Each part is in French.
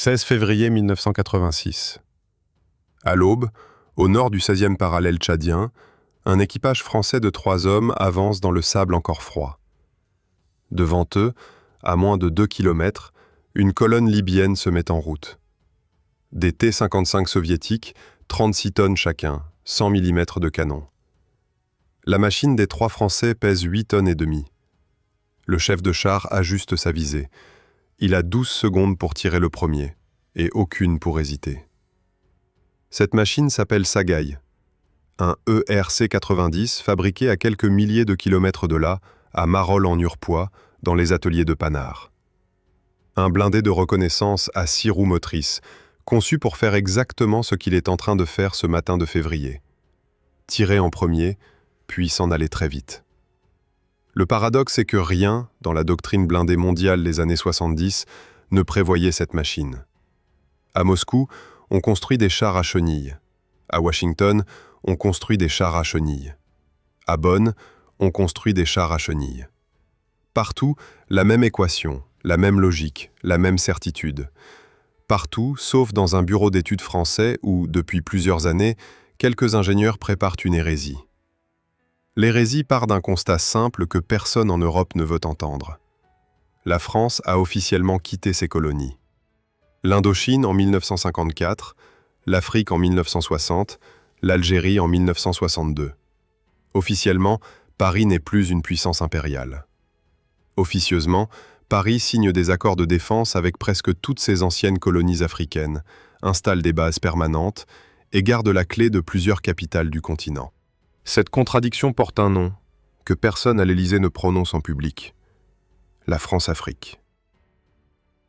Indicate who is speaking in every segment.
Speaker 1: 16 février 1986. À l'aube, au nord du 16e parallèle tchadien, un équipage français de 3 hommes avance dans le sable encore froid. Devant eux, à moins de 2 kilomètres, une colonne libyenne se met en route. Des T-55 soviétiques, 36 tonnes chacun, 100 mm de canon. La machine des 3 Français pèse 8 tonnes et demie. Le chef de char ajuste sa visée. Il a 12 secondes pour tirer le premier, et aucune pour hésiter. Cette machine s'appelle Sagaï, un ERC-90 fabriqué à quelques milliers de kilomètres de là, à Marolles en Urpois, dans les ateliers de Panard. Un blindé de reconnaissance à 6 roues motrices, conçu pour faire exactement ce qu'il est en train de faire ce matin de février. Tirer en premier, puis s'en aller très vite. Le paradoxe est que rien, dans la doctrine blindée mondiale des années 70, ne prévoyait cette machine. À Moscou, on construit des chars à chenilles. À Washington, on construit des chars à chenilles. À Bonn, on construit des chars à chenilles. Partout, la même équation, la même logique, la même certitude. Partout, sauf dans un bureau d'études français où, depuis plusieurs années, quelques ingénieurs préparent une hérésie. L'hérésie part d'un constat simple que personne en Europe ne veut entendre. La France a officiellement quitté ses colonies. L'Indochine en 1954, l'Afrique en 1960, l'Algérie en 1962. Officiellement, Paris n'est plus une puissance impériale. Officieusement, Paris signe des accords de défense avec presque toutes ses anciennes colonies africaines, installe des bases permanentes et garde la clé de plusieurs capitales du continent. Cette contradiction porte un nom, que personne à l'Élysée ne prononce en public. La France-Afrique.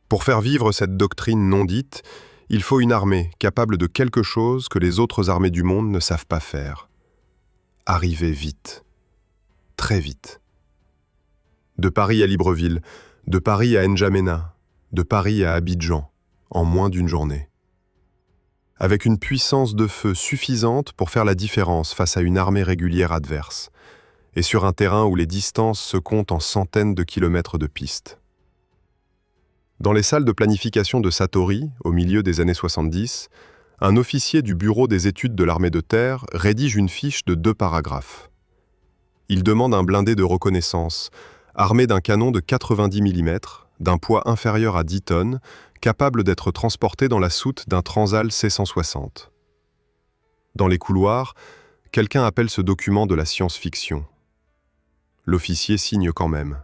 Speaker 1: Pour faire vivre cette doctrine non dite, il faut une armée capable de quelque chose que les autres armées du monde ne savent pas faire. Arriver vite. Très vite. De Paris à Libreville, de Paris à N'Djamena, de Paris à Abidjan, en moins d'une journée. Avec une puissance de feu suffisante pour faire la différence face à une armée régulière adverse, et sur un terrain où les distances se comptent en centaines de kilomètres de pistes. Dans les salles de planification de Satory, au milieu des années 70, un officier du Bureau des études de l'armée de terre rédige une fiche de 2 paragraphes. Il demande un blindé de reconnaissance, armé d'un canon de 90 mm, d'un poids inférieur à 10 tonnes, capable d'être transporté dans la soute d'un Transal C-160. Dans les couloirs, quelqu'un appelle ce document de la science-fiction. L'officier signe quand même.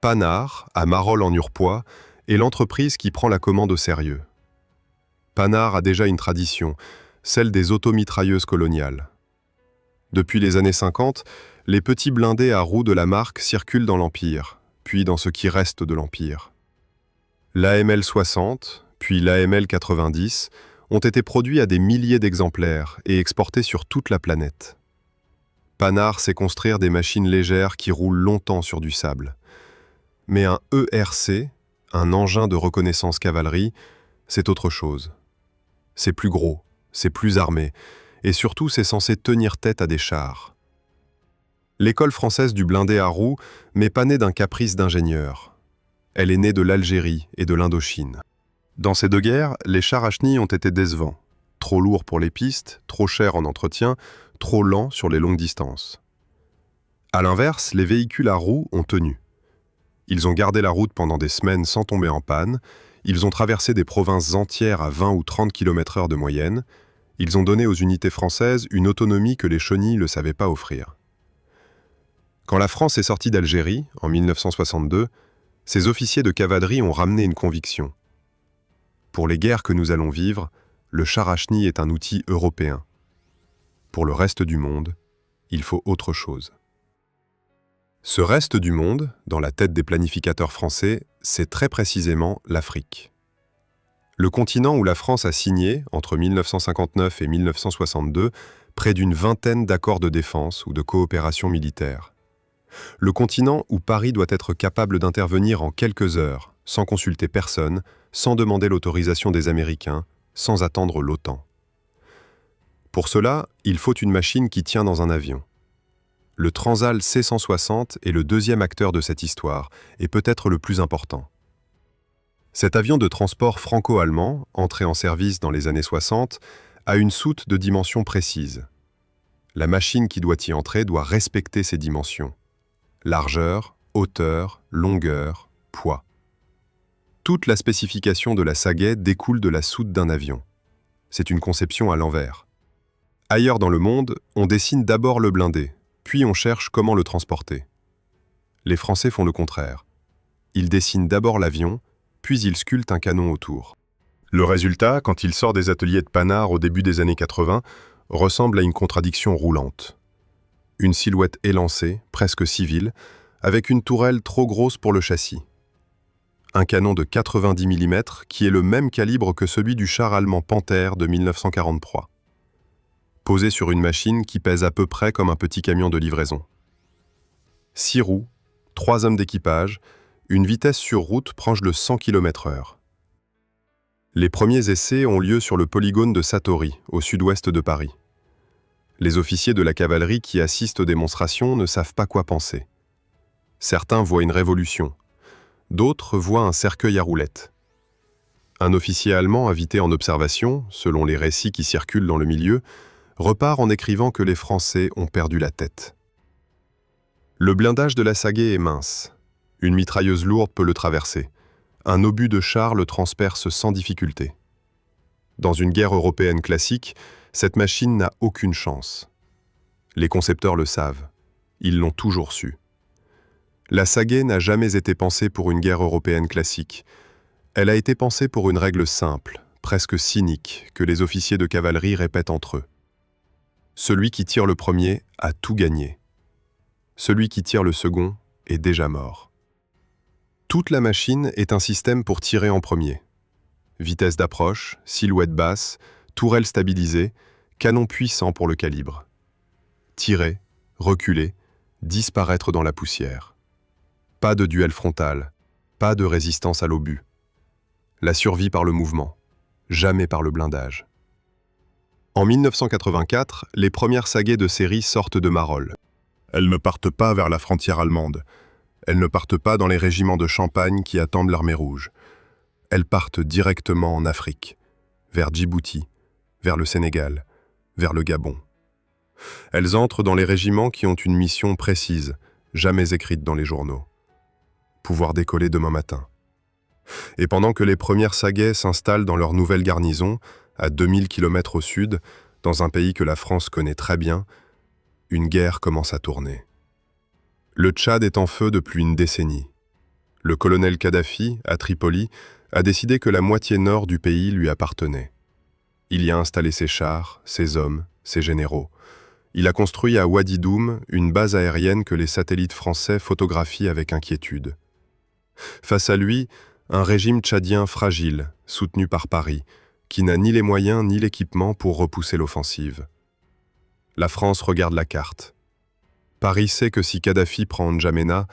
Speaker 1: Panard, à Marolles en Urpois, est l'entreprise qui prend la commande au sérieux. Panard a déjà une tradition, celle des automitrailleuses coloniales. Depuis les années 50, les petits blindés à roues de la marque circulent dans l'Empire, puis dans ce qui reste de l'Empire. L'AML 60, puis l'AML 90 ont été produits à des milliers d'exemplaires et exportés sur toute la planète. Panard sait construire des machines légères qui roulent longtemps sur du sable. Mais un ERC, un engin de reconnaissance cavalerie, c'est autre chose. C'est plus gros, c'est plus armé, et surtout c'est censé tenir tête à des chars. L'école française du blindé à roues n'est pas née d'un caprice d'ingénieur. Elle est née de l'Algérie et de l'Indochine. Dans ces 2 guerres, les chars à chenilles ont été décevants. Trop lourds pour les pistes, trop chers en entretien, trop lents sur les longues distances. À l'inverse, les véhicules à roues ont tenu. Ils ont gardé la route pendant des semaines sans tomber en panne, ils ont traversé des provinces entières à 20 ou 30 km/h de moyenne, ils ont donné aux unités françaises une autonomie que les chenilles ne savaient pas offrir. Quand la France est sortie d'Algérie, en 1962, ses officiers de cavalerie ont ramené une conviction. Pour les guerres que nous allons vivre, le char à chenilles est un outil européen. Pour le reste du monde, il faut autre chose. Ce reste du monde, dans la tête des planificateurs français, c'est très précisément l'Afrique. Le continent où la France a signé, entre 1959 et 1962, près d'une vingtaine d'accords de défense ou de coopération militaire. Le continent où Paris doit être capable d'intervenir en quelques heures, sans consulter personne, sans demander l'autorisation des Américains, sans attendre l'OTAN. Pour cela, il faut une machine qui tient dans un avion. Le Transal C-160 est le 2e acteur de cette histoire, et peut-être le plus important. Cet avion de transport franco-allemand, entré en service dans les années 60, a une soute de dimensions précises. La machine qui doit y entrer doit respecter ces dimensions. Largeur, hauteur, longueur, poids. Toute la spécification de la Sagaie découle de la soute d'un avion. C'est une conception à l'envers. Ailleurs dans le monde, on dessine d'abord le blindé, puis on cherche comment le transporter. Les Français font le contraire. Ils dessinent d'abord l'avion, puis ils sculptent un canon autour. Le résultat, quand il sort des ateliers de Panard au début des années 80, ressemble à une contradiction roulante. Une silhouette élancée, presque civile, avec une tourelle trop grosse pour le châssis. Un canon de 90 mm qui est le même calibre que celui du char allemand Panther de 1943. Posé sur une machine qui pèse à peu près comme un petit camion de livraison. 6 roues, 3 hommes d'équipage, une vitesse sur route proche de 100 km/h. Les premiers essais ont lieu sur le polygone de Satory, au sud-ouest de Paris. Les officiers de la cavalerie qui assistent aux démonstrations ne savent pas quoi penser. Certains voient une révolution, d'autres voient un cercueil à roulettes. Un officier allemand invité en observation, selon les récits qui circulent dans le milieu, repart en écrivant que les Français ont perdu la tête. Le blindage de la Sagaie est mince. Une mitrailleuse lourde peut le traverser. Un obus de char le transperce sans difficulté. Dans une guerre européenne classique, cette machine n'a aucune chance. Les concepteurs le savent. Ils l'ont toujours su. La Sagaie n'a jamais été pensée pour une guerre européenne classique. Elle a été pensée pour une règle simple, presque cynique, que les officiers de cavalerie répètent entre eux. Celui qui tire le premier a tout gagné. Celui qui tire le second est déjà mort. Toute la machine est un système pour tirer en premier. Vitesse d'approche, silhouette basse, tourelle stabilisée, canon puissant pour le calibre. Tirer, reculer, disparaître dans la poussière. Pas de duel frontal, pas de résistance à l'obus. La survie par le mouvement, jamais par le blindage. En 1984, les premières Sagaie de série sortent de Marolles. Elles ne partent pas vers la frontière allemande. Elles ne partent pas dans les régiments de Champagne qui attendent l'armée rouge. Elles partent directement en Afrique, vers Djibouti, vers le Sénégal, vers le Gabon. Elles entrent dans les régiments qui ont une mission précise, jamais écrite dans les journaux. Pouvoir décoller demain matin. Et pendant que les premières Sagaie s'installent dans leur nouvelle garnison, à 2000 km au sud, dans un pays que la France connaît très bien, une guerre commence à tourner. Le Tchad est en feu depuis une décennie. Le colonel Kadhafi, à Tripoli, a décidé que la moitié nord du pays lui appartenait. Il y a installé ses chars, ses hommes, ses généraux. Il a construit à Wadi Doum une base aérienne que les satellites français photographient avec inquiétude. Face à lui, un régime tchadien fragile, soutenu par Paris, qui n'a ni les moyens ni l'équipement pour repousser l'offensive. La France regarde la carte. Paris sait que si Kadhafi prend N'Djamena,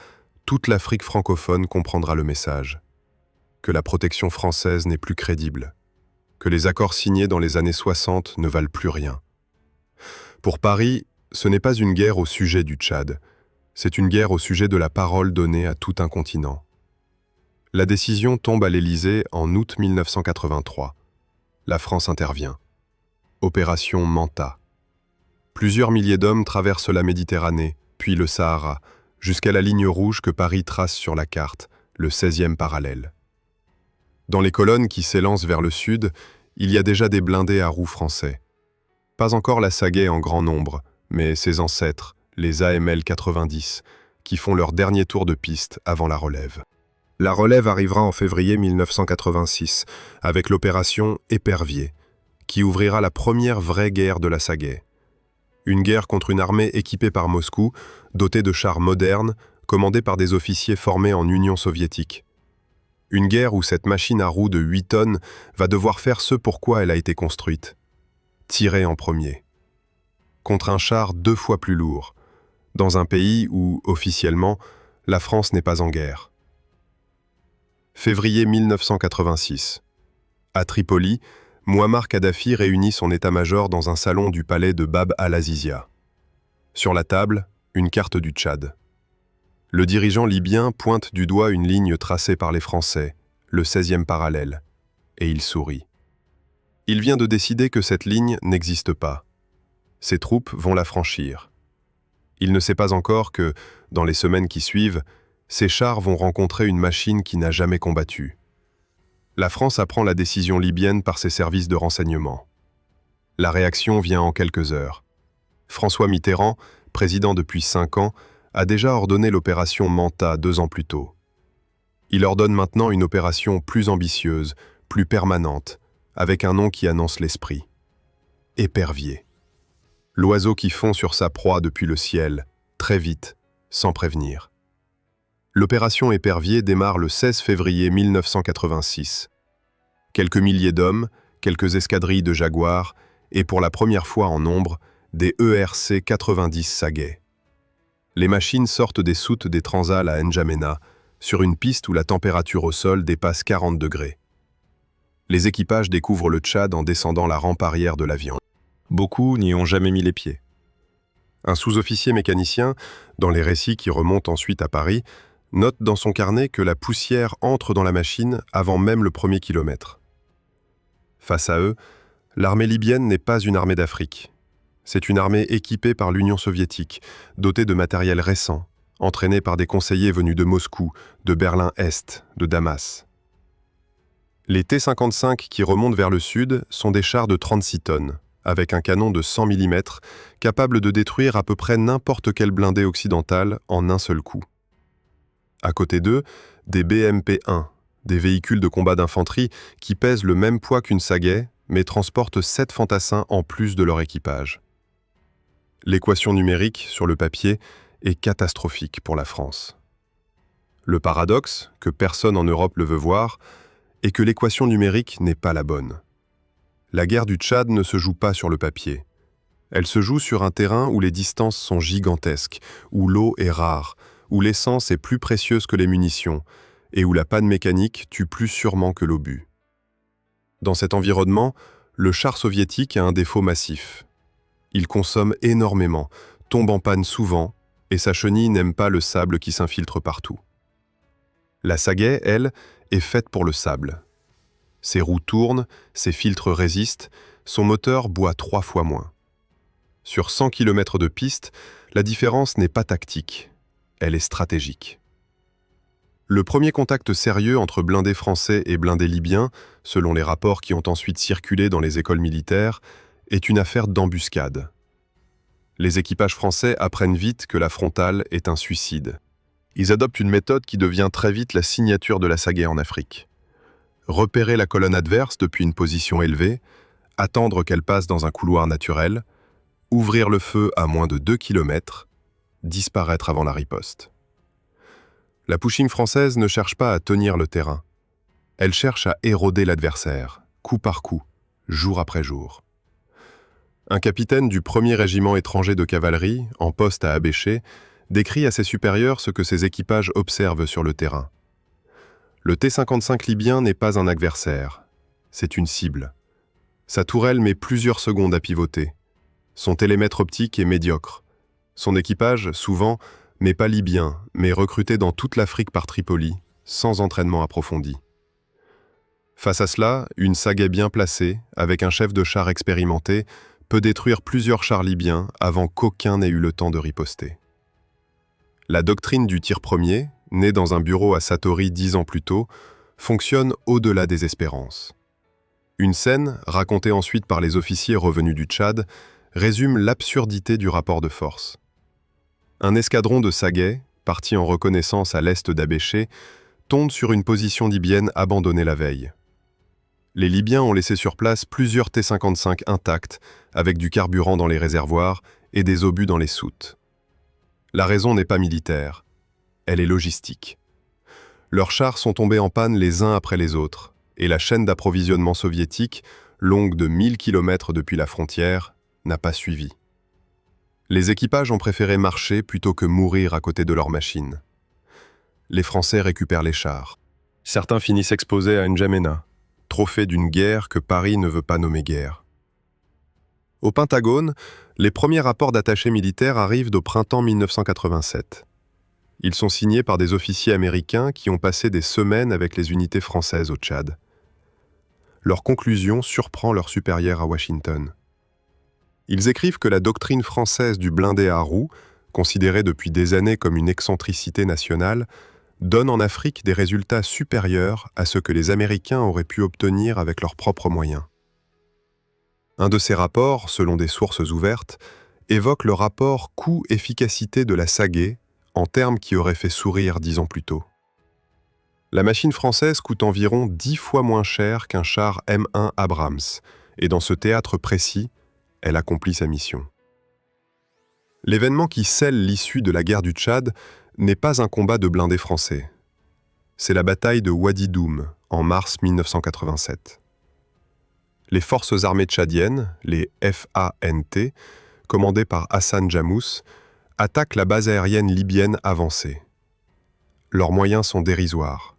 Speaker 1: toute l'Afrique francophone comprendra le message. Que la protection française n'est plus crédible. Que les accords signés dans les années 60 ne valent plus rien. Pour Paris, ce n'est pas une guerre au sujet du Tchad. C'est une guerre au sujet de la parole donnée à tout un continent. La décision tombe à l'Élysée en août 1983. La France intervient. Opération Manta. Plusieurs milliers d'hommes traversent la Méditerranée, puis le Sahara, jusqu'à la ligne rouge que Paris trace sur la carte, le 16e parallèle. Dans les colonnes qui s'élancent vers le sud, il y a déjà des blindés à roues français. Pas encore la Sagaie en grand nombre, mais ses ancêtres, les AML 90, qui font leur dernier tour de piste avant la relève. La relève arrivera en février 1986, avec l'opération Épervier, qui ouvrira la première vraie guerre de la Sagaie. Une guerre contre une armée équipée par Moscou, dotée de chars modernes, commandée par des officiers formés en Union soviétique. Une guerre où cette machine à roues de 8 tonnes va devoir faire ce pourquoi elle a été construite. Tirer en premier. Contre un char 2 fois plus lourd, dans un pays où, officiellement, la France n'est pas en guerre. Février 1986. À Tripoli, Mouammar Kadhafi réunit son état-major dans un salon du palais de Bab al-Azizia. Sur la table, une carte du Tchad. Le dirigeant libyen pointe du doigt une ligne tracée par les Français, le 16e parallèle, et il sourit. Il vient de décider que cette ligne n'existe pas. Ses troupes vont la franchir. Il ne sait pas encore que, dans les semaines qui suivent, ses chars vont rencontrer une machine qui n'a jamais combattu. La France apprend la décision libyenne par ses services de renseignement. La réaction vient en quelques heures. François Mitterrand, président depuis 5 ans, a déjà ordonné l'opération Manta 2 ans plus tôt. Il ordonne maintenant une opération plus ambitieuse, plus permanente, avec un nom qui annonce l'esprit. Épervier. L'oiseau qui fond sur sa proie depuis le ciel, très vite, sans prévenir. L'opération Épervier démarre le 16 février 1986. Quelques milliers d'hommes, quelques escadrilles de Jaguars, et pour la première fois en nombre, des ERC 90 Sagaie. Les machines sortent des soutes des Transals à N'Djamena, sur une piste où la température au sol dépasse 40 degrés. Les équipages découvrent le Tchad en descendant la rampe arrière de l'avion. Beaucoup n'y ont jamais mis les pieds. Un sous-officier mécanicien, dans les récits qui remontent ensuite à Paris, note dans son carnet que la poussière entre dans la machine avant même le premier kilomètre. Face à eux, l'armée libyenne n'est pas une armée d'Afrique. C'est une armée équipée par l'Union soviétique, dotée de matériel récent, entraînée par des conseillers venus de Moscou, de Berlin-Est, de Damas. Les T-55 qui remontent vers le sud sont des chars de 36 tonnes, avec un canon de 100 mm, capable de détruire à peu près n'importe quel blindé occidental en un seul coup. À côté d'eux, des BMP-1, des véhicules de combat d'infanterie qui pèsent le même poids qu'une Sagaie, mais transportent 7 fantassins en plus de leur équipage. L'équation numérique, sur le papier, est catastrophique pour la France. Le paradoxe, que personne en Europe ne veut voir, est que l'équation numérique n'est pas la bonne. La guerre du Tchad ne se joue pas sur le papier. Elle se joue sur un terrain où les distances sont gigantesques, où l'eau est rare, où l'essence est plus précieuse que les munitions, et où la panne mécanique tue plus sûrement que l'obus. Dans cet environnement, le char soviétique a un défaut massif. Il consomme énormément, tombe en panne souvent, et sa chenille n'aime pas le sable qui s'infiltre partout. La Sagaie, elle, est faite pour le sable. Ses roues tournent, ses filtres résistent, son moteur boit 3 fois moins. Sur 100 km de piste, la différence n'est pas tactique, elle est stratégique. Le premier contact sérieux entre blindés français et blindés libyens, selon les rapports qui ont ensuite circulé dans les écoles militaires, est une affaire d'embuscade. Les équipages français apprennent vite que la frontale est un suicide. Ils adoptent une méthode qui devient très vite la signature de la Sagaie en Afrique. Repérer la colonne adverse depuis une position élevée, attendre qu'elle passe dans un couloir naturel, ouvrir le feu à moins de 2 km, disparaître avant la riposte. La Pushing française ne cherche pas à tenir le terrain. Elle cherche à éroder l'adversaire, coup par coup, jour après jour. Un capitaine du 1er régiment étranger de cavalerie, en poste à Abéché, décrit à ses supérieurs ce que ses équipages observent sur le terrain. Le T-55 libyen n'est pas un adversaire, c'est une cible. Sa tourelle met plusieurs secondes à pivoter. Son télémètre optique est médiocre. Son équipage, souvent, n'est pas libyen, mais recruté dans toute l'Afrique par Tripoli, sans entraînement approfondi. Face à cela, une Sagaie bien placée, avec un chef de char expérimenté, peut détruire plusieurs chars libyens avant qu'aucun n'ait eu le temps de riposter. La doctrine du tir premier, née dans un bureau à Satori 10 ans plus tôt, fonctionne au-delà des espérances. Une scène, racontée ensuite par les officiers revenus du Tchad, résume l'absurdité du rapport de force. Un escadron de Sagaie, parti en reconnaissance à l'est d'Abéché, tombe sur une position libyenne abandonnée la veille. Les Libyens ont laissé sur place plusieurs T-55 intacts, avec du carburant dans les réservoirs et des obus dans les soutes. La raison n'est pas militaire, elle est logistique. Leurs chars sont tombés en panne les uns après les autres, et la chaîne d'approvisionnement soviétique, longue de 1000 km depuis la frontière, n'a pas suivi. Les équipages ont préféré marcher plutôt que mourir à côté de leurs machines. Les Français récupèrent les chars. Certains finissent exposés à N'Djamena, trophée d'une guerre que Paris ne veut pas nommer guerre. Au Pentagone, les premiers rapports d'attachés militaires arrivent au printemps 1987. Ils sont signés par des officiers américains qui ont passé des semaines avec les unités françaises au Tchad. Leur conclusion surprend leur supérieur à Washington. Ils écrivent que la doctrine française du blindé à roues, considérée depuis des années comme une excentricité nationale, donne en Afrique des résultats supérieurs à ceux que les Américains auraient pu obtenir avec leurs propres moyens. Un de ces rapports, selon des sources ouvertes, évoque le rapport coût-efficacité de la Sagaie en termes qui auraient fait sourire 10 ans plus tôt. La machine française coûte environ 10 fois moins cher qu'un char M1 Abrams, et dans ce théâtre précis, elle accomplit sa mission. L'événement qui scelle l'issue de la guerre du Tchad n'est pas un combat de blindés français. C'est la bataille de Wadi Doum, en mars 1987. Les forces armées tchadiennes, les FANT, commandées par Hassan Jamous, attaquent la base aérienne libyenne avancée. Leurs moyens sont dérisoires.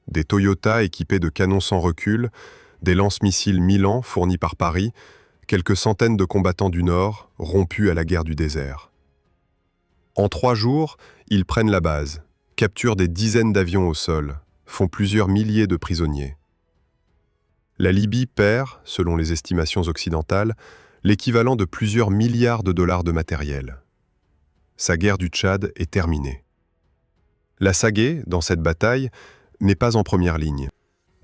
Speaker 1: Des Toyota équipés de canons sans recul, des lance-missiles Milan fournis par Paris, quelques centaines de combattants du Nord, rompus à la guerre du désert. En 3 jours, ils prennent la base, capturent des dizaines d'avions au sol, font plusieurs milliers de prisonniers. La Libye perd, selon les estimations occidentales, l'équivalent de plusieurs milliards de dollars de matériel. Sa guerre du Tchad est terminée. La Sagaie, dans cette bataille, n'est pas en première ligne.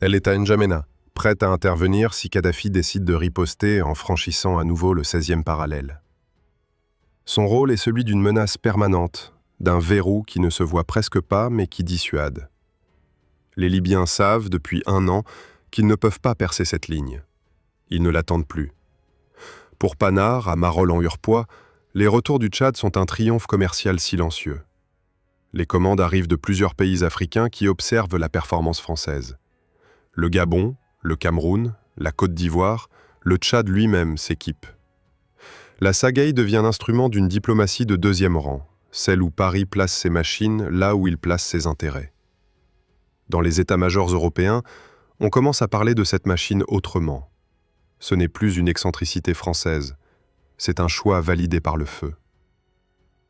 Speaker 1: Elle est à N'Djamena, prête à intervenir si Kadhafi décide de riposter en franchissant à nouveau le 16e parallèle. Son rôle est celui d'une menace permanente, d'un verrou qui ne se voit presque pas mais qui dissuade. Les Libyens savent, depuis 1 an, qu'ils ne peuvent pas percer cette ligne. Ils ne l'attendent plus. Pour Panard, à Marolles-en-Hurpois, les retours du Tchad sont un triomphe commercial silencieux. Les commandes arrivent de plusieurs pays africains qui observent la performance française. Le Gabon, le Cameroun, la Côte d'Ivoire, le Tchad lui-même s'équipe. La Sagaie devient l'instrument d'une diplomatie de 2e rang, celle où Paris place ses machines là où il place ses intérêts. Dans les états-majors européens, on commence à parler de cette machine autrement. Ce n'est plus une excentricité française, c'est un choix validé par le feu.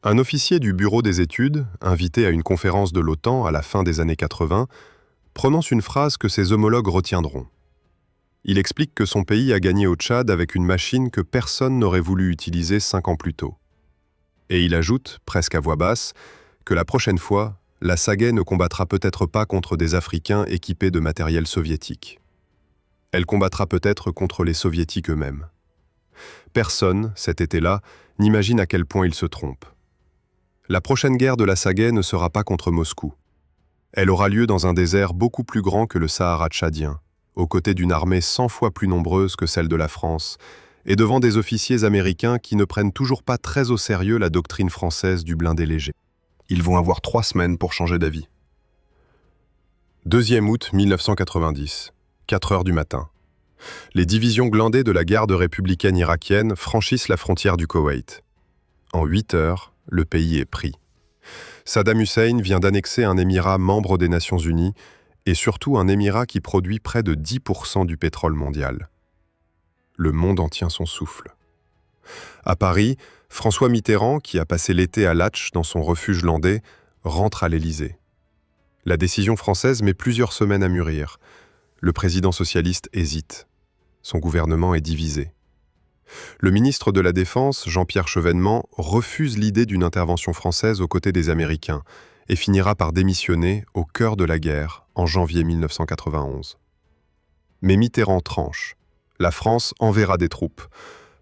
Speaker 1: Un officier du bureau des études, invité à une conférence de l'OTAN à la fin des années 80, prononce une phrase que ses homologues retiendront. Il explique que son pays a gagné au Tchad avec une machine que personne n'aurait voulu utiliser 5 ans plus tôt. Et il ajoute, presque à voix basse, que la prochaine fois, la Sagaie ne combattra peut-être pas contre des Africains équipés de matériel soviétique. Elle combattra peut-être contre les Soviétiques eux-mêmes. Personne, cet été-là, n'imagine à quel point il se trompe. La prochaine guerre de la Sagaie ne sera pas contre Moscou. Elle aura lieu dans un désert beaucoup plus grand que le Sahara tchadien, aux côtés d'une armée 100 fois plus nombreuse que celle de la France, et devant des officiers américains qui ne prennent toujours pas très au sérieux la doctrine française du blindé léger. Ils vont avoir 3 semaines pour changer d'avis. 2e août 1990, 4 heures du matin. Les divisions blindées de la garde républicaine irakienne franchissent la frontière du Koweït. En 8 heures, le pays est pris. Saddam Hussein vient d'annexer un émirat membre des Nations Unies et surtout un émirat qui produit près de 10% du pétrole mondial. Le monde en tient son souffle. À Paris, François Mitterrand, qui a passé l'été à Latch dans son refuge landais, rentre à l'Élysée. La décision française met plusieurs semaines à mûrir. Le président socialiste hésite. Son gouvernement est divisé. Le ministre de la Défense, Jean-Pierre Chevènement, refuse l'idée d'une intervention française aux côtés des Américains et finira par démissionner au cœur de la guerre en janvier 1991. Mais Mitterrand tranche. La France enverra des troupes,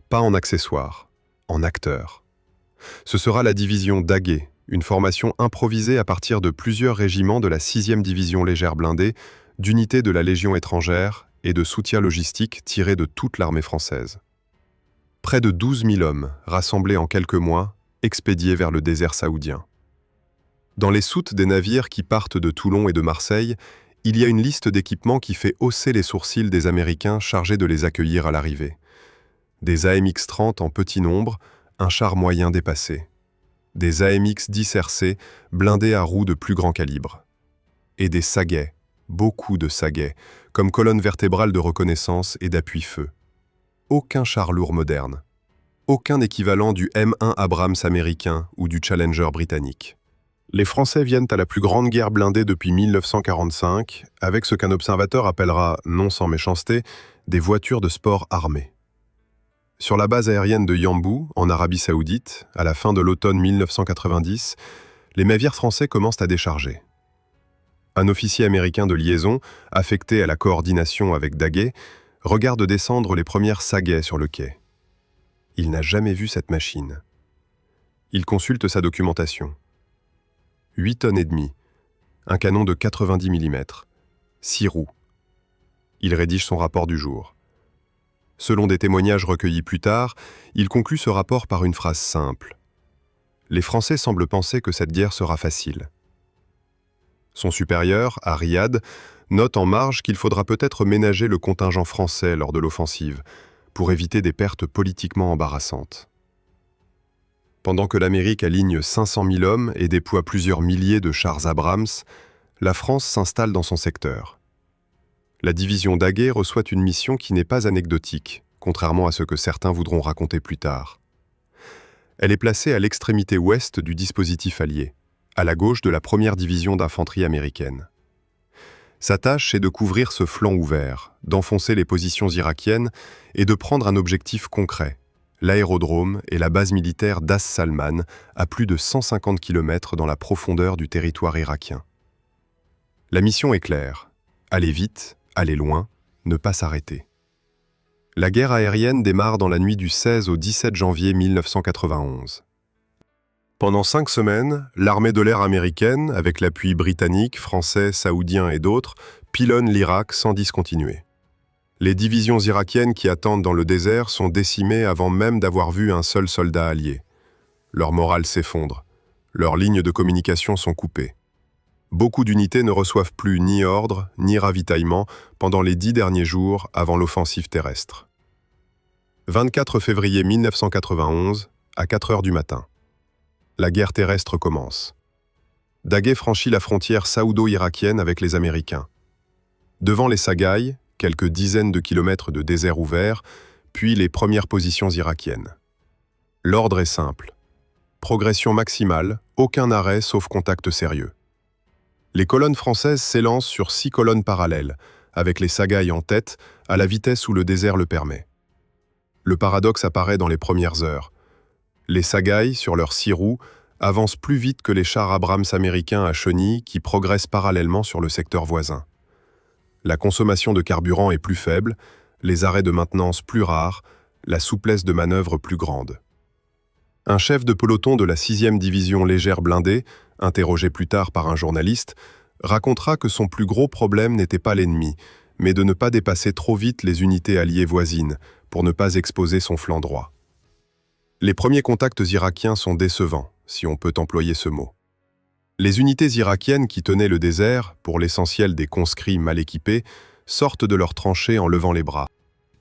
Speaker 1: pas en accessoires, en acteurs. Ce sera la division Daguet, une formation improvisée à partir de plusieurs régiments de la 6e division légère blindée, d'unités de la Légion étrangère et de soutien logistique tirés de toute l'armée française. Près de 12 000 hommes, rassemblés en quelques mois, expédiés vers le désert saoudien. Dans les soutes des navires qui partent de Toulon et de Marseille, il y a une liste d'équipements qui fait hausser les sourcils des Américains chargés de les accueillir à l'arrivée. Des AMX-30 en petit nombre, un char moyen dépassé. Des AMX-10 RC blindés à roues de plus grand calibre. Et des Sagaie, beaucoup de Sagaie, comme colonne vertébrale de reconnaissance et d'appui-feu. Aucun char lourd moderne. Aucun équivalent du M1 Abrams américain ou du Challenger britannique. Les Français viennent à la plus grande guerre blindée depuis 1945, avec ce qu'un observateur appellera, non sans méchanceté, des voitures de sport armées. Sur la base aérienne de Yambou, en Arabie Saoudite, à la fin de l'automne 1990, les navires français commencent à décharger. Un officier américain de liaison, affecté à la coordination avec Daguet, regarde descendre les premières Sagaie sur le quai. Il n'a jamais vu cette machine. Il consulte sa documentation. 8 tonnes et demie, un canon de 90 mm, 6 roues. Il rédige son rapport du jour. Selon des témoignages recueillis plus tard, il conclut ce rapport par une phrase simple. Les Français semblent penser que cette guerre sera facile. Son supérieur, à Riyad, note en marge qu'il faudra peut-être ménager le contingent français lors de l'offensive, pour éviter des pertes politiquement embarrassantes. Pendant que l'Amérique aligne 500 000 hommes et déploie plusieurs milliers de chars Abrams, la France s'installe dans son secteur. La division Daguet reçoit une mission qui n'est pas anecdotique, contrairement à ce que certains voudront raconter plus tard. Elle est placée à l'extrémité ouest du dispositif allié, à la gauche de la première division d'infanterie américaine. Sa tâche est de couvrir ce flanc ouvert, d'enfoncer les positions irakiennes et de prendre un objectif concret, l'aérodrome et la base militaire d'As Salman, à plus de 150 km dans la profondeur du territoire irakien. La mission est claire, aller vite, aller loin, ne pas s'arrêter. La guerre aérienne démarre dans la nuit du 16 au 17 janvier 1991. Pendant 5 semaines, l'armée de l'air américaine, avec l'appui britannique, français, saoudien et d'autres, pilonne l'Irak sans discontinuer. Les divisions irakiennes qui attendent dans le désert sont décimées avant même d'avoir vu un seul soldat allié. Leur morale s'effondre. Leurs lignes de communication sont coupées. Beaucoup d'unités ne reçoivent plus ni ordre, ni ravitaillement pendant les 10 derniers jours avant l'offensive terrestre. 24 février 1991, à 4 heures du matin. La guerre terrestre commence. Daguet franchit la frontière saoudo-irakienne avec les Américains. Devant les Sagaï, quelques dizaines de kilomètres de désert ouvert, puis les premières positions irakiennes. L'ordre est simple. Progression maximale, aucun arrêt sauf contact sérieux. Les colonnes françaises s'élancent sur 6 colonnes parallèles, avec les Sagaï en tête, à la vitesse où le désert le permet. Le paradoxe apparaît dans les premières heures. Les Sagaï, sur leurs 6 roues, avancent plus vite que les chars Abrams américains à chenilles qui progressent parallèlement sur le secteur voisin. La consommation de carburant est plus faible, les arrêts de maintenance plus rares, la souplesse de manœuvre plus grande. Un chef de peloton de la 6e division légère blindée, interrogé plus tard par un journaliste, racontera que son plus gros problème n'était pas l'ennemi, mais de ne pas dépasser trop vite les unités alliées voisines, pour ne pas exposer son flanc droit. Les premiers contacts irakiens sont décevants, si on peut employer ce mot. Les unités irakiennes qui tenaient le désert, pour l'essentiel des conscrits mal équipés, sortent de leurs tranchées en levant les bras.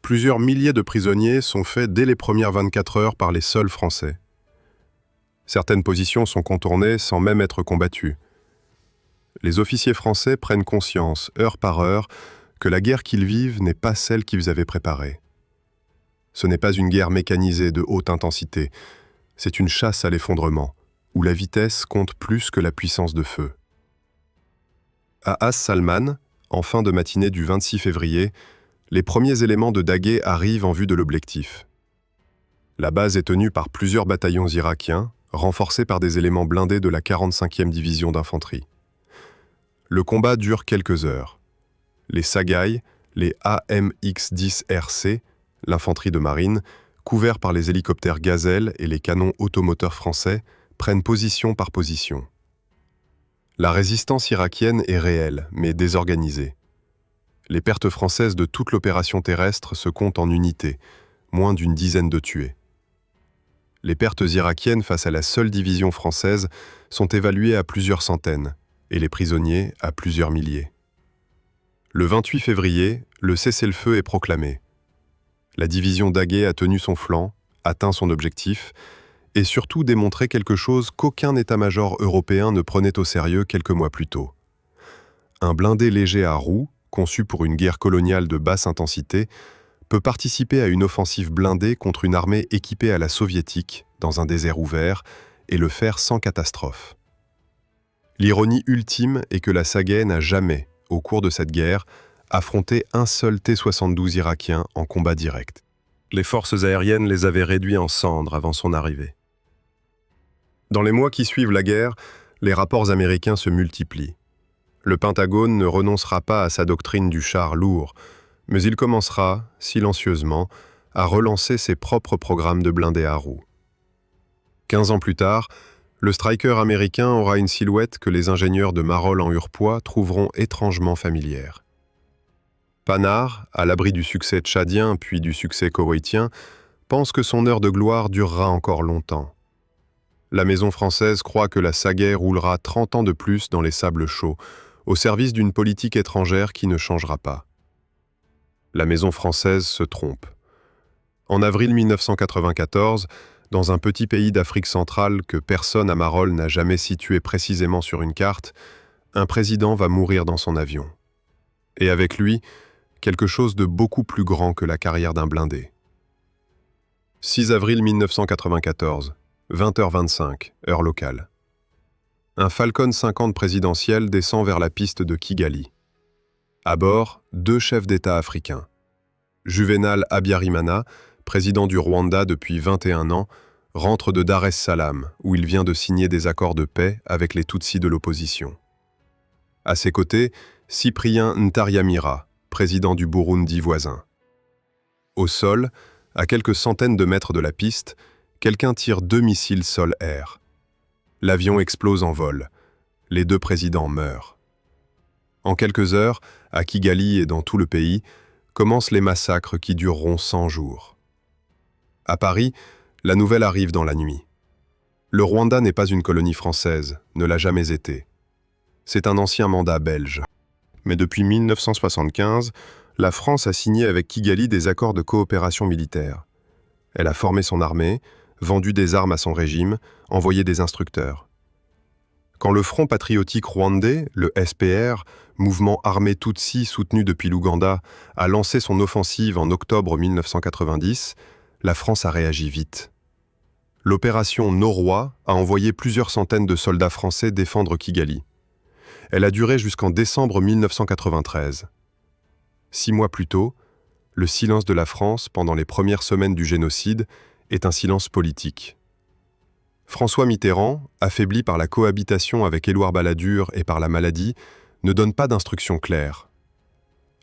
Speaker 1: Plusieurs milliers de prisonniers sont faits dès les premières 24 heures par les seuls Français. Certaines positions sont contournées sans même être combattues. Les officiers français prennent conscience, heure par heure, que la guerre qu'ils vivent n'est pas celle qu'ils avaient préparée. Ce n'est pas une guerre mécanisée de haute intensité, c'est une chasse à l'effondrement, où la vitesse compte plus que la puissance de feu. À As Salman, en fin de matinée du 26 février, les premiers éléments de Daguet arrivent en vue de l'objectif. La base est tenue par plusieurs bataillons irakiens, renforcés par des éléments blindés de la 45e division d'infanterie. Le combat dure quelques heures. Les Sagaï, les AMX-10RC, l'infanterie de marine, couverts par les hélicoptères Gazelle et les canons automoteurs français, prennent position par position. La résistance irakienne est réelle, mais désorganisée. Les pertes françaises de toute l'opération terrestre se comptent en unités, moins d'une dizaine de tués. Les pertes irakiennes face à la seule division française sont évaluées à plusieurs centaines, et les prisonniers à plusieurs milliers. Le 28 février, le cessez-le-feu est proclamé. La division Daguet a tenu son flanc, atteint son objectif, et surtout démontré quelque chose qu'aucun état-major européen ne prenait au sérieux quelques mois plus tôt. Un blindé léger à roues, conçu pour une guerre coloniale de basse intensité, peut participer à une offensive blindée contre une armée équipée à la soviétique, dans un désert ouvert, et le faire sans catastrophe. L'ironie ultime est que la Sagaie n'a jamais, au cours de cette guerre, affronté un seul T-72 irakien en combat direct. Les forces aériennes les avaient réduits en cendres avant son arrivée. Dans les mois qui suivent la guerre, les rapports américains se multiplient. Le Pentagone ne renoncera pas à sa doctrine du char lourd, mais il commencera, silencieusement, à relancer ses propres programmes de blindés à roues. 15 ans plus tard, le Stryker américain aura une silhouette que les ingénieurs de Marolles en Hurpois trouveront étrangement familière. Panard, à l'abri du succès tchadien puis du succès koweïtien, pense que son heure de gloire durera encore longtemps. La maison française croit que la Sagaie roulera 30 ans de plus dans les sables chauds, au service d'une politique étrangère qui ne changera pas. La maison française se trompe. En avril 1994, dans un petit pays d'Afrique centrale que personne à Marolles n'a jamais situé précisément sur une carte, un président va mourir dans son avion. Et avec lui, quelque chose de beaucoup plus grand que la carrière d'un blindé. 6 avril 1994, 20h25, heure locale. Un Falcon 50 présidentiel descend vers la piste de Kigali. À bord, 2 chefs d'État africains. Juvenal Habyarimana, président du Rwanda depuis 21 ans, rentre de Dar es Salaam, où il vient de signer des accords de paix avec les Tutsis de l'opposition. À ses côtés, Cyprien Ntaryamira, président du Burundi voisin. Au sol, à quelques centaines de mètres de la piste, quelqu'un tire 2 missiles sol-air. L'avion explose en vol. Les 2 présidents meurent. En quelques heures, à Kigali et dans tout le pays, commencent les massacres qui dureront 100 jours. À Paris, la nouvelle arrive dans la nuit. Le Rwanda n'est pas une colonie française, ne l'a jamais été. C'est un ancien mandat belge. Mais depuis 1975, la France a signé avec Kigali des accords de coopération militaire. Elle a formé son armée, vendu des armes à son régime, envoyé des instructeurs. Quand le Front patriotique rwandais, le SPR, mouvement armé Tutsi soutenu depuis l'Ouganda, a lancé son offensive en octobre 1990, la France a réagi vite. L'opération Noroi a envoyé plusieurs centaines de soldats français défendre Kigali. Elle a duré jusqu'en décembre 1993. 6 mois plus tôt, le silence de la France pendant les premières semaines du génocide est un silence politique. François Mitterrand, affaibli par la cohabitation avec Éluard Balladur et par la maladie, ne donne pas d'instructions claires.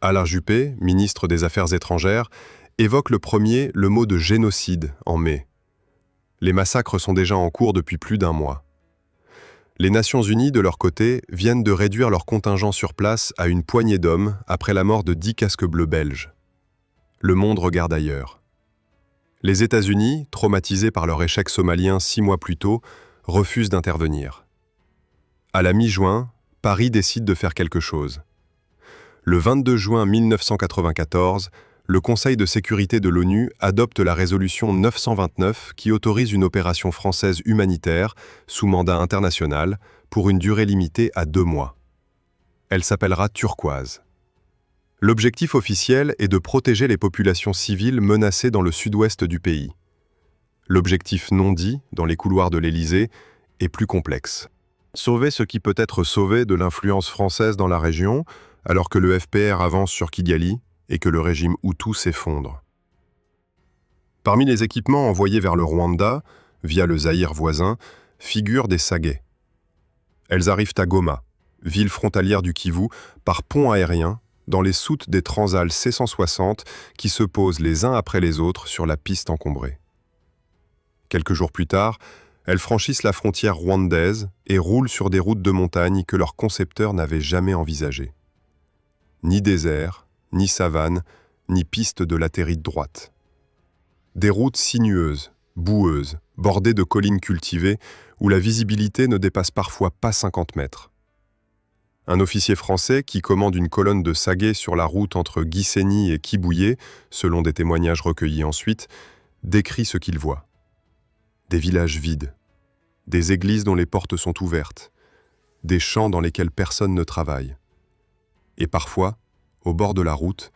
Speaker 1: Alain Juppé, ministre des Affaires étrangères, évoque le premier le mot de génocide en mai. Les massacres sont déjà en cours depuis plus d'1 mois. Les Nations Unies, de leur côté, viennent de réduire leur contingent sur place à une poignée d'hommes après la mort de 10 casques bleus belges. Le monde regarde ailleurs. Les États-Unis, traumatisés par leur échec somalien 6 mois plus tôt, refusent d'intervenir. À la mi-juin, Paris décide de faire quelque chose. Le 22 juin 1994, le Conseil de sécurité de l'ONU adopte la résolution 929 qui autorise une opération française humanitaire sous mandat international pour une durée limitée à 2 mois. Elle s'appellera Turquoise. L'objectif officiel est de protéger les populations civiles menacées dans le sud-ouest du pays. L'objectif non dit, dans les couloirs de l'Élysée, est plus complexe. Sauver ce qui peut être sauvé de l'influence française dans la région, alors que le FPR avance sur Kigali et que le régime Hutu s'effondre. Parmi les équipements envoyés vers le Rwanda, via le Zaïre voisin, figurent des Sagaie. Elles arrivent à Goma, ville frontalière du Kivu, par pont aérien, dans les soutes des Transal C-160 qui se posent les uns après les autres sur la piste encombrée. Quelques jours plus tard, elles franchissent la frontière rwandaise et roulent sur des routes de montagne que leurs concepteurs n'avaient jamais envisagées. Ni désert, ni savane, ni piste de latérite droite. Des routes sinueuses, boueuses, bordées de collines cultivées où la visibilité ne dépasse parfois pas 50 mètres. Un officier français qui commande une colonne de Sagaie sur la route entre Gisenyi et Kibuye, selon des témoignages recueillis ensuite, décrit ce qu'il voit. Des villages vides, des églises dont les portes sont ouvertes, des champs dans lesquels personne ne travaille. Et parfois, au bord de la route,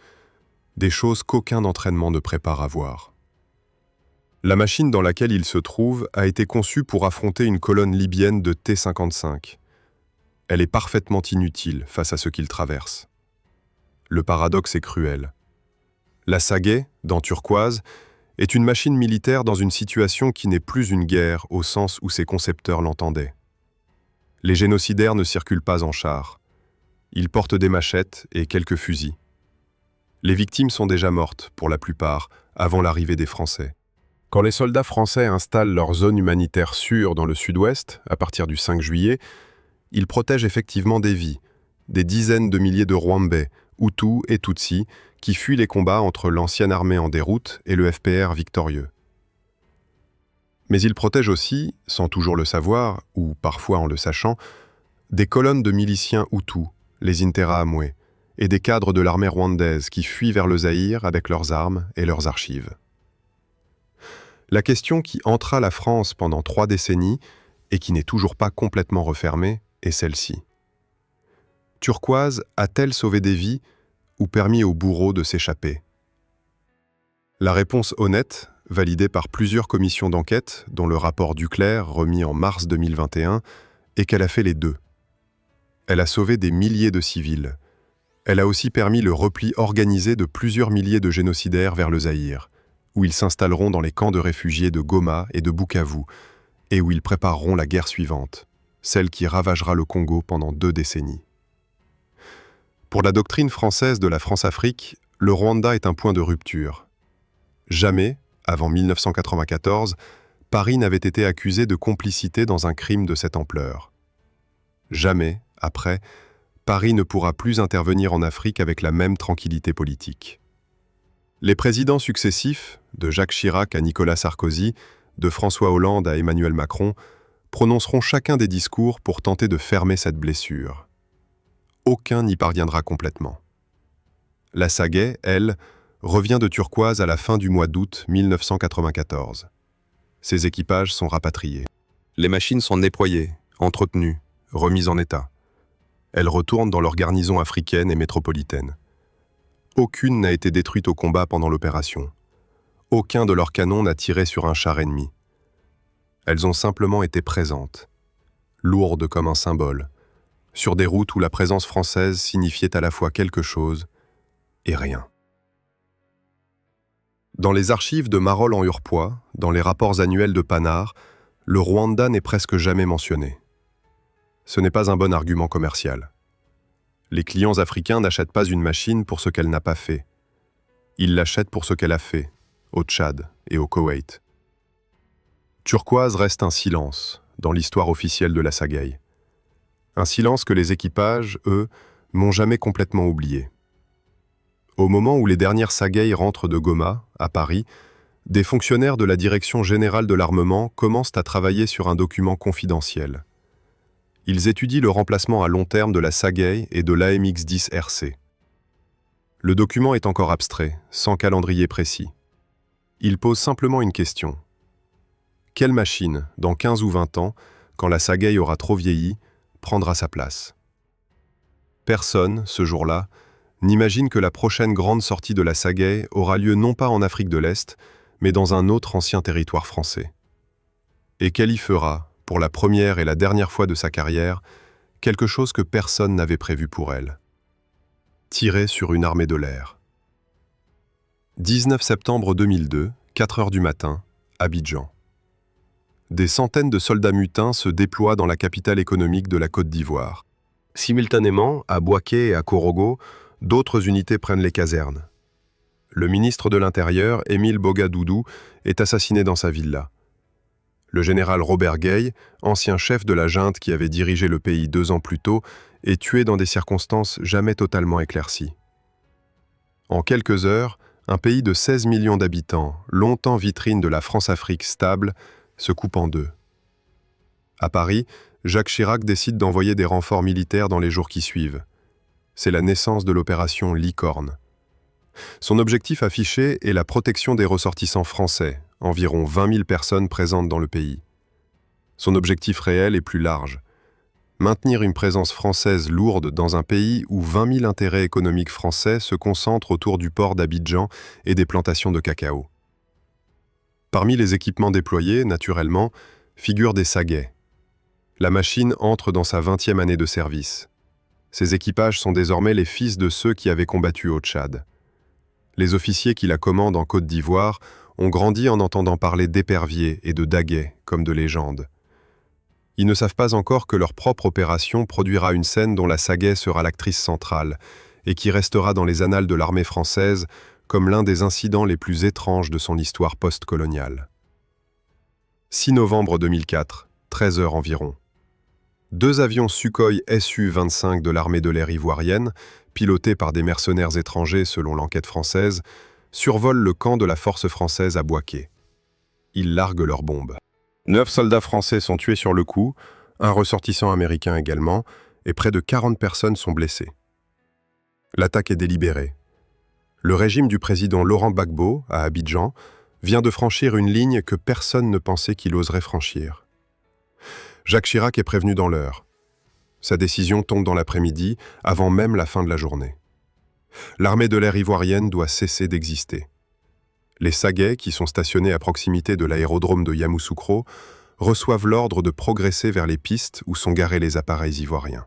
Speaker 1: des choses qu'aucun entraînement ne prépare à voir. La machine dans laquelle il se trouve a été conçue pour affronter une colonne libyenne de T-55. Elle est parfaitement inutile face à ce qu'ils traversent. Le paradoxe est cruel. La Sagaie, dans Turquoise, est une machine militaire dans une situation qui n'est plus une guerre au sens où ses concepteurs l'entendaient. Les génocidaires ne circulent pas en char. Ils portent des machettes et quelques fusils. Les victimes sont déjà mortes, pour la plupart, avant l'arrivée des Français. Quand les soldats français installent leur zone humanitaire sûre dans le sud-ouest, à partir du 5 juillet, ils protègent effectivement des vies, des dizaines de milliers de Rwandais, Hutus et Tutsis, qui fuient les combats entre l'ancienne armée en déroute et le FPR victorieux. Mais ils protègent aussi, sans toujours le savoir, ou parfois en le sachant, des colonnes de miliciens Hutus, les Interahamwe, et des cadres de l'armée rwandaise qui fuient vers le Zaïre avec leurs armes et leurs archives. La question qui hantera la France pendant 3 décennies, et qui n'est toujours pas complètement refermée, est celle-ci. Turquoise a-t-elle sauvé des vies ou permis aux bourreaux de s'échapper? La réponse honnête, validée par plusieurs commissions d'enquête, dont le rapport Duclerc, remis en mars 2021, est qu'elle a fait les deux. Elle a sauvé des milliers de civils. Elle a aussi permis le repli organisé de plusieurs milliers de génocidaires vers le Zaïre, où ils s'installeront dans les camps de réfugiés de Goma et de Bukavu, et où ils prépareront la guerre suivante, celle qui ravagera le Congo pendant 2 décennies. Pour la doctrine française de la France-Afrique, le Rwanda est un point de rupture. Jamais, avant 1994, Paris n'avait été accusé de complicité dans un crime de cette ampleur. Jamais, après, Paris ne pourra plus intervenir en Afrique avec la même tranquillité politique. Les présidents successifs, de Jacques Chirac à Nicolas Sarkozy, de François Hollande à Emmanuel Macron, prononceront chacun des discours pour tenter de fermer cette blessure. Aucun n'y parviendra complètement. La Sagaie, elle, revient de Turquoise à la fin du mois d'août 1994. Ses équipages sont rapatriés. Les machines sont déployées, entretenues, remises en état. Elles retournent dans leur garnison africaine et métropolitaine. Aucune n'a été détruite au combat pendant l'opération. Aucun de leurs canons n'a tiré sur un char ennemi. Elles ont simplement été présentes, lourdes comme un symbole, sur des routes où la présence française signifiait à la fois quelque chose et rien. Dans les archives de Marolles en Hurpois, dans les rapports annuels de Panard, le Rwanda n'est presque jamais mentionné. Ce n'est pas un bon argument commercial. Les clients africains n'achètent pas une machine pour ce qu'elle n'a pas fait. Ils l'achètent pour ce qu'elle a fait, au Tchad et au Koweït. Turquoise reste un silence dans l'histoire officielle de la Sagaie. Un silence que les équipages, eux, n'ont jamais complètement oublié. Au moment où les dernières Sagaie rentrent de Goma, à Paris, des fonctionnaires de la Direction générale de l'armement commencent à travailler sur un document confidentiel. Ils étudient le remplacement à long terme de la Sagaie et de l'AMX-10 RC. Le document est encore abstrait, sans calendrier précis. Il pose simplement une question. Quelle machine, dans 15 ou 20 ans, quand la Sagaie aura trop vieilli, prendra sa place? Personne, ce jour-là, n'imagine que la prochaine grande sortie de la Sagaie aura lieu non pas en Afrique de l'Est, mais dans un autre ancien territoire français. Et qu'elle y fera, pour la première et la dernière fois de sa carrière, quelque chose que personne n'avait prévu pour elle. Tirer sur une armée de l'air. 19 septembre 2002, 4 heures du matin, Abidjan. Des centaines de soldats mutins se déploient dans la capitale économique de la Côte d'Ivoire. Simultanément, à Bouaké et à Korogo, d'autres unités prennent les casernes. Le ministre de l'Intérieur, Émile Boga-Doudou, est assassiné dans sa villa. Le général Robert Gueye, ancien chef de la junte qui avait dirigé le pays 2 ans plus tôt, est tué dans des circonstances jamais totalement éclaircies. En quelques heures, un pays de 16 millions d'habitants, longtemps vitrine de la France-Afrique stable, se coupe en deux. À Paris, Jacques Chirac décide d'envoyer des renforts militaires dans les jours qui suivent. C'est la naissance de l'opération Licorne. Son objectif affiché est la protection des ressortissants français, environ 20 000 personnes présentes dans le pays. Son objectif réel est plus large. Maintenir une présence française lourde dans un pays où 20 000 intérêts économiques français se concentrent autour du port d'Abidjan et des plantations de cacao. Parmi les équipements déployés, naturellement, figurent des Sagaie. La machine entre dans sa 20e année de service. Ses équipages sont désormais les fils de ceux qui avaient combattu au Tchad. Les officiers qui la commandent en Côte d'Ivoire ont grandi en entendant parler d'éperviers et de daguets comme de légendes. Ils ne savent pas encore que leur propre opération produira une scène dont la Sagaie sera l'actrice centrale et qui restera dans les annales de l'armée française comme l'un des incidents les plus étranges de son histoire post-coloniale. 6 novembre 2004, 13 heures environ. 2 avions Sukhoi Su-25 de l'armée de l'air ivoirienne, pilotés par des mercenaires étrangers selon l'enquête française, survolent le camp de la force française à Bouaké. Ils larguent leurs bombes. 9 soldats français sont tués sur le coup, un ressortissant américain également, et près de 40 personnes sont blessées. L'attaque est délibérée. Le régime du président Laurent Gbagbo, à Abidjan, vient de franchir une ligne que personne ne pensait qu'il oserait franchir. Jacques Chirac est prévenu dans l'heure. Sa décision tombe dans l'après-midi, avant même la fin de la journée. L'armée de l'air ivoirienne doit cesser d'exister. Les Sagaie, qui sont stationnés à proximité de l'aérodrome de Yamoussoukro, reçoivent l'ordre de progresser vers les pistes où sont garés les appareils ivoiriens.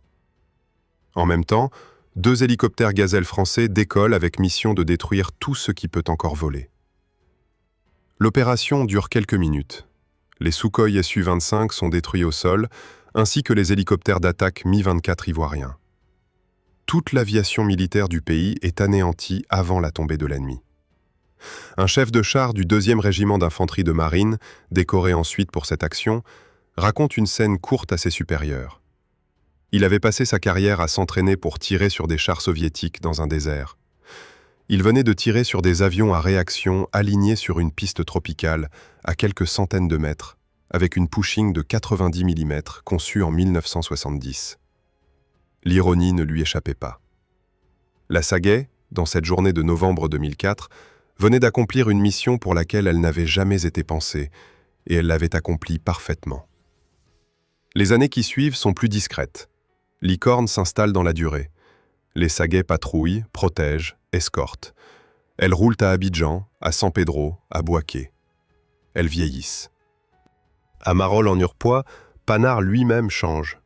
Speaker 1: En même temps, 2 hélicoptères Gazelle français décollent avec mission de détruire tout ce qui peut encore voler. L'opération dure quelques minutes. Les Sukhoi Su-25 sont détruits au sol, ainsi que les hélicoptères d'attaque Mi-24 ivoiriens. Toute l'aviation militaire du pays est anéantie avant la tombée de la nuit. Un chef de char du 2e régiment d'infanterie de marine, décoré ensuite pour cette action, raconte une scène courte à ses supérieurs. Il avait passé sa carrière à s'entraîner pour tirer sur des chars soviétiques dans un désert. Il venait de tirer sur des avions à réaction alignés sur une piste tropicale, à quelques centaines de mètres, avec une Pushing de 90 mm conçue en 1970. L'ironie ne lui échappait pas. La Sagaie, dans cette journée de novembre 2004, venait d'accomplir une mission pour laquelle elle n'avait jamais été pensée, et elle l'avait accomplie parfaitement. Les années qui suivent sont plus discrètes. Licorne s'installe dans la durée. Les Sagaie patrouillent, protègent, escortent. Elles roulent à Abidjan, à San Pedro, à Bouaké. Elles vieillissent. À Marolles en Urpois, Panard lui-même change.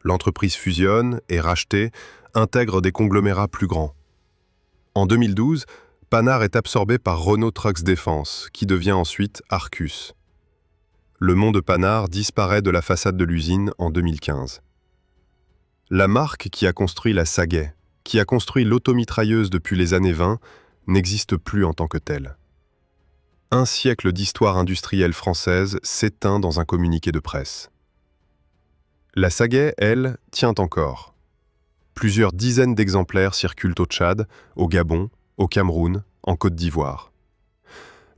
Speaker 1: L'entreprise fusionne, est rachetée, intègre des conglomérats plus grands. En 2012, Panard est absorbé par Renault Trucks Défense, qui devient ensuite Arcus. Le nom de Panard disparaît de la façade de l'usine en 2015. La marque qui a construit la Sagaie, qui a construit l'automitrailleuse depuis les années 20, n'existe plus en tant que telle. Un siècle d'histoire industrielle française s'éteint dans un communiqué de presse. La Sagaie, elle, tient encore. Plusieurs dizaines d'exemplaires circulent au Tchad, au Gabon, au Cameroun, en Côte d'Ivoire.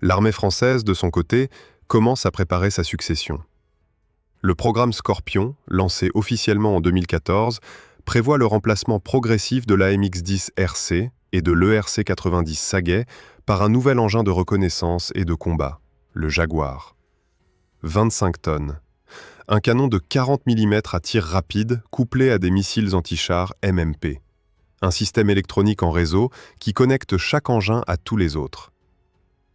Speaker 1: L'armée française, de son côté, commence à préparer sa succession. Le programme Scorpion, lancé officiellement en 2014, prévoit le remplacement progressif de l'AMX-10 RC et de l'ERC 90 Sagaie par un nouvel engin de reconnaissance et de combat, le Jaguar. 25 tonnes. Un canon de 40 mm à tir rapide couplé à des missiles anti-chars MMP. Un système électronique en réseau qui connecte chaque engin à tous les autres.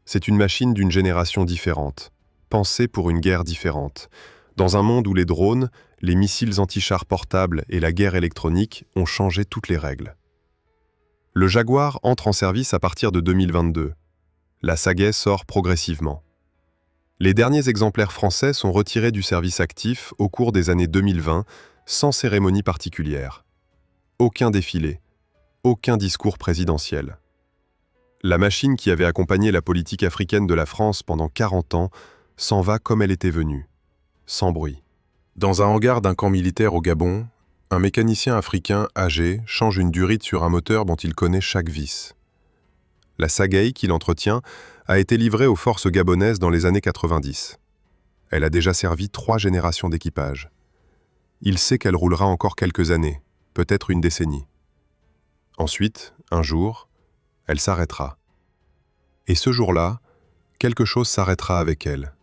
Speaker 1: C'est une machine d'une génération différente, pensée pour une guerre différente, dans un monde où les drones, les missiles anti-chars portables et la guerre électronique ont changé toutes les règles. Le Jaguar entre en service à partir de 2022. La Sagaie sort progressivement. Les derniers exemplaires français sont retirés du service actif au cours des années 2020, sans cérémonie particulière. Aucun défilé, aucun discours présidentiel. La machine qui avait accompagné la politique africaine de la France pendant 40 ans s'en va comme elle était venue, sans bruit. Dans un hangar d'un camp militaire au Gabon, un mécanicien africain âgé change une durite sur un moteur dont il connaît chaque vis. La Sagaie qu'il entretient a été livrée aux forces gabonaises dans les années 90. Elle a déjà servi 3 générations d'équipage. Il sait qu'elle roulera encore quelques années, peut-être une décennie. Ensuite, un jour, elle s'arrêtera. Et ce jour-là, quelque chose s'arrêtera avec elle,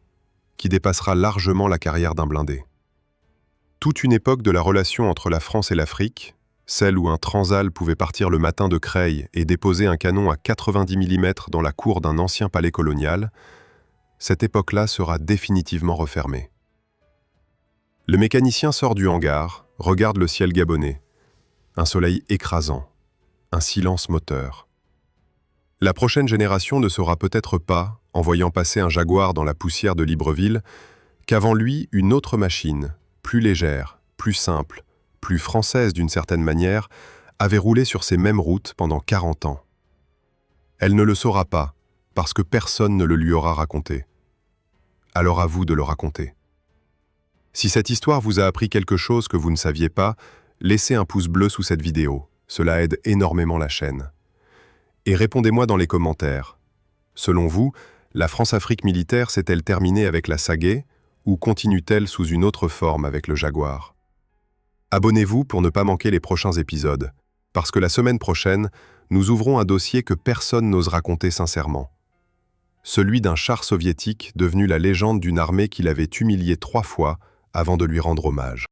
Speaker 1: qui dépassera largement la carrière d'un blindé. Toute une époque de la relation entre la France et l'Afrique, celle où un Transal pouvait partir le matin de Creil et déposer un canon à 90 mm dans la cour d'un ancien palais colonial, cette époque-là sera définitivement refermée. Le mécanicien sort du hangar, regarde le ciel gabonais. Un soleil écrasant, un silence moteur. La prochaine génération ne saura peut-être pas, en voyant passer un Jaguar dans la poussière de Libreville, qu'avant lui, une autre machine, plus légère, plus simple, plus française d'une certaine manière, avait roulé sur ces mêmes routes pendant 40 ans. Elle ne le saura pas, parce que personne ne le lui aura raconté. Alors à vous de le raconter. Si cette histoire vous a appris quelque chose que vous ne saviez pas, laissez un pouce bleu sous cette vidéo, cela aide énormément la chaîne. Et répondez-moi dans les commentaires. Selon vous, la France-Afrique militaire s'est-elle terminée avec la Sagaie ou continue-t-elle sous une autre forme avec le Jaguar? Abonnez-vous pour ne pas manquer les prochains épisodes, parce que la semaine prochaine, nous ouvrons un dossier que personne n'ose raconter sincèrement. Celui d'un char soviétique devenu la légende d'une armée qui l'avait humilié 3 fois avant de lui rendre hommage.